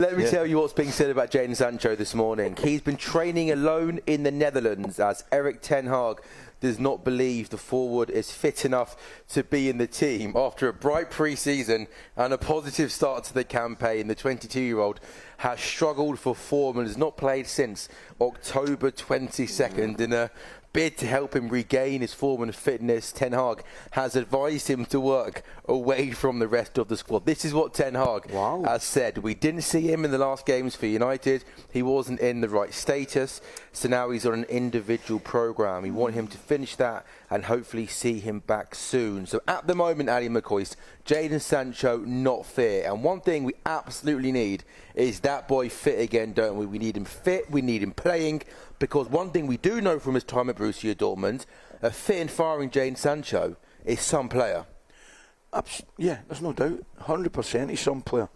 Let me tell you what's being said about Jadon Sancho this morning. He's been training alone in the Netherlands as Erik Ten Hag does not believe the forward is fit enough to be in the team. After a bright pre-season and a positive start to the campaign, the 22-year-old has struggled for form and has not played since October 22nd. In a bid to help him regain his form and fitness, Ten Hag has advised him to work away from the rest of the squad. This is what Ten Hag has said. We didn't see him in the last games for United. He wasn't in the right status, so now he's on an individual programme. We want him to finish that and hopefully see him back soon. So at the moment, Ali McCoist, Jadon Sancho not fit. And one thing we absolutely need is that boy fit again, don't we? We need him fit, we need him playing, because one thing we do know from his time at Borussia Dortmund, a fit and firing Jadon Sancho is some player. Yeah, there's no doubt. 100% he's some player.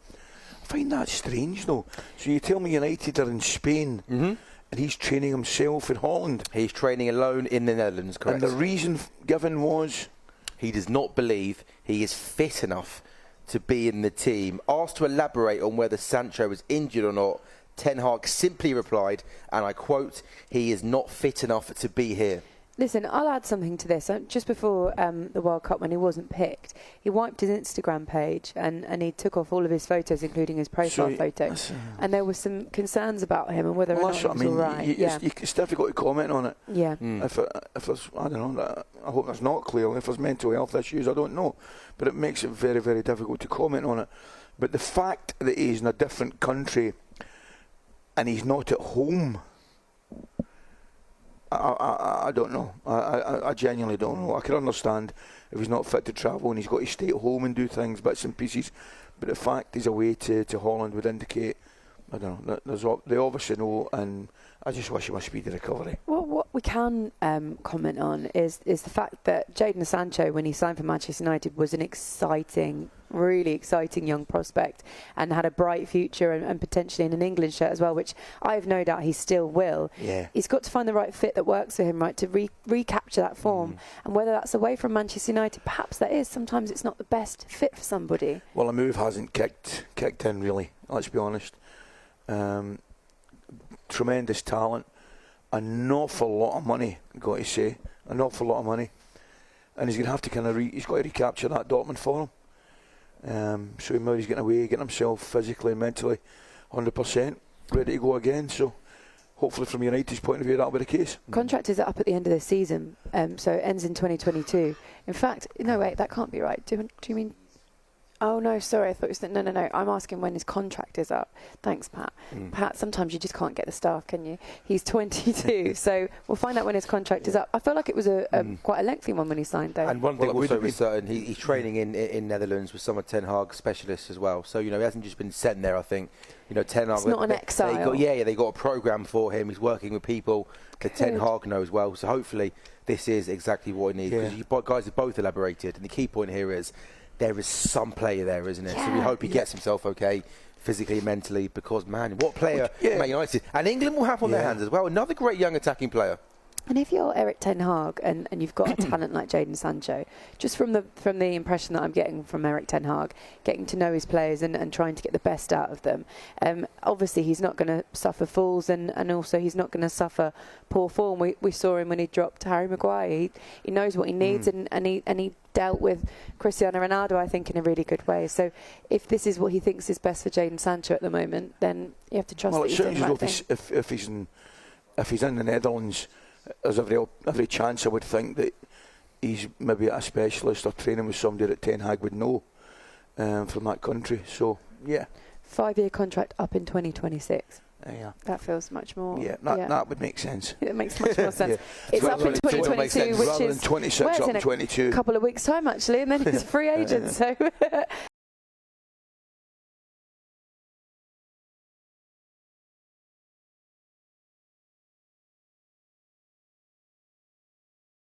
I find that strange though. So you tell me United are in Spain and he's training himself in Holland. He's training alone in the Netherlands, correct. And the reason given was? He does not believe he is fit enough to be in the team. Asked to elaborate on whether Sancho was injured or not, Ten Hag simply replied, and I quote, "He is not fit enough to be here." Listen, I'll add something to this. Just before the World Cup, when he wasn't picked, he wiped his Instagram page and he took off all of his photos, including his profile photo. And there were some concerns about him and whether or not he was all right. It's difficult to comment on it. Yeah. If there's, I don't know, I hope that's not clear. If there's mental health issues, I don't know. But it makes it very, very difficult to comment on it. But the fact that he's in a different country and he's not at home, I don't know. I genuinely don't know. I can understand if he's not fit to travel and he's got to stay at home and do things, bits and pieces. But the fact he's away to Holland would indicate, I don't know, they obviously know, and I just wish him a speedy recovery. Well, what we can comment on is the fact that Jadon Sancho, when he signed for Manchester United, was an exciting, really exciting young prospect and had a bright future and potentially in an England shirt as well, which I have no doubt he still will. Yeah. He's got to find the right fit that works for him, right, to recapture that form. And whether that's away from Manchester United, perhaps that is. Sometimes it's not the best fit for somebody. Well, a move hasn't kicked in, really, let's be honest. Tremendous talent, an awful lot of money, got to say, an awful lot of money, and he's going to have to he's got to recapture that Dortmund for him. So now he's getting away, getting himself physically and mentally 100% ready to go again. So hopefully from United's point of view that'll be the case. Contract is up at the end of this season, so it ends in 2022. In fact, no wait, that can't be right. Do you mean? Oh no, sorry, I thought you said no. I'm asking when his contract is up. Thanks, Pat. Pat, sometimes you just can't get the staff, can you? He's 22, so we'll find out when his contract is up. I feel like it was quite a lengthy one when he signed, though. And one thing also is certain, he's training in Netherlands with some of Ten Hag specialists as well. So, he hasn't just been sent there, I think. Ten Hag... It's not an exile. They got a programme for him. He's working with people that Ten Hag knows well. So hopefully this is exactly what he needs. Because you guys have both elaborated. And the key point here is there is some player there, isn't it? So we hope he gets himself okay physically, mentally, because, man, what player Man United and England will have on their hands as well. Another great young attacking player. And if you're Erik Ten Hag and you've got a talent like Jadon Sancho, just from the impression that I'm getting from Erik Ten Hag, getting to know his players and trying to get the best out of them, obviously he's not going to suffer falls and also he's not going to suffer poor form. We saw him when he dropped Harry Maguire. He knows what he needs and he dealt with Cristiano Ronaldo, I think, in a really good way. So if this is what he thinks is best for Jadon Sancho at the moment, then you have to trust that he's doing the right thing. If he's in the Netherlands, there's every chance I would think that he's maybe a specialist or training with somebody that Ten Hag would know from that country. So, yeah. 5-year contract up in 2026. Yeah. That feels much more... Yeah, that would make sense. It makes much more sense. It's up in 2022, which is... 26 up in 22. A couple of weeks' time, actually, and then he's a free agent. So